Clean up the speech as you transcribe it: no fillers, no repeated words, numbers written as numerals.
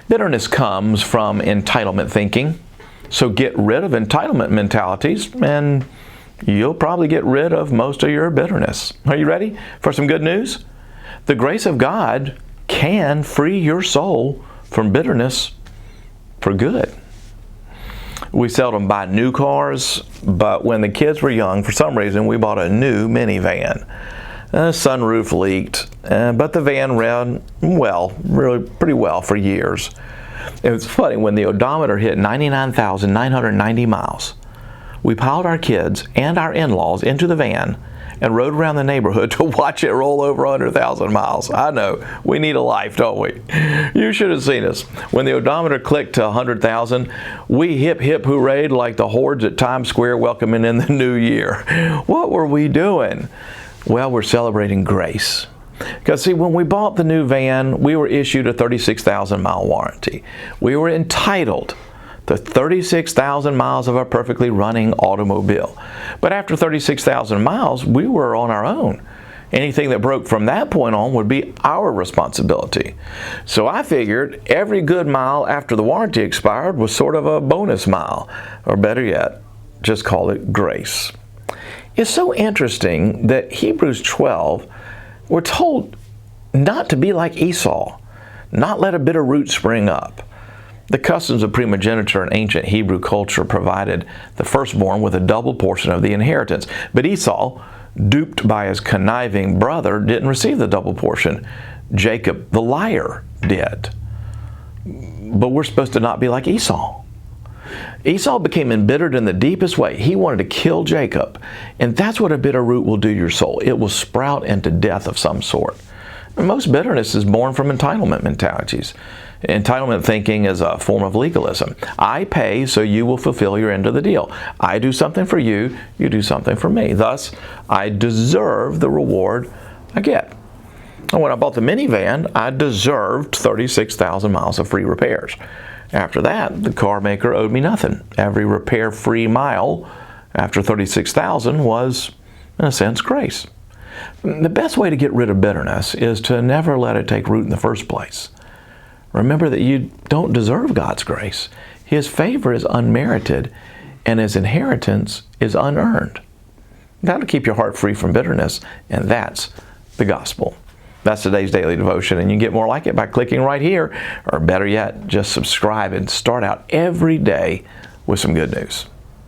Bitterness comes from entitlement thinking. So get rid of entitlement mentalities and you'll probably get rid of most of your bitterness. Are you ready for some good news? The grace of God can free your soul from bitterness for good. We seldom buy new cars, but when the kids were young, for some reason, we bought a new minivan. Sunroof leaked, but the van ran well, really pretty well for years. It was funny, when the odometer hit 99,990 miles, we piled our kids and our in-laws into the van and rode around the neighborhood to watch it roll over 100,000 miles. I know, we need a life, don't we? You should have seen us. When the odometer clicked to 100,000, we hip hip hoorayed like the hordes at Times Square welcoming in the new year. What were we doing? Well, we're celebrating grace. Because see, when we bought the new van, we were issued a 36,000 mile warranty. We were entitled to 36,000 miles of a perfectly running automobile. But after 36,000 miles, we were on our own. Anything that broke from that point on would be our responsibility. So I figured every good mile after the warranty expired was sort of a bonus mile, or better yet, just call it grace. It's so interesting that Hebrews 12, we're told not to be like Esau, not let a bitter root spring up. The customs of primogeniture in ancient Hebrew culture provided the firstborn with a double portion of the inheritance. But Esau, duped by his conniving brother, didn't receive the double portion. Jacob, the liar, did. But we're supposed to not be like Esau. Esau became embittered in the deepest way. He wanted to kill Jacob. And that's what a bitter root will do to your soul. It will sprout into death of some sort. And most bitterness is born from entitlement mentalities. Entitlement thinking is a form of legalism. I pay so you will fulfill your end of the deal. I do something for you, you do something for me. Thus, I deserve the reward I get. And when I bought the minivan, I deserved 36,000 miles of free repairs. After that, the car maker owed me nothing. Every repair-free mile after 36,000 was, in a sense, grace. The best way to get rid of bitterness is to never let it take root in the first place. Remember that you don't deserve God's grace. His favor is unmerited, and His inheritance is unearned. That'll keep your heart free from bitterness, and that's the gospel. That's today's daily devotion, and you can get more like it by clicking right here, or better yet, just subscribe and start out every day with some good news.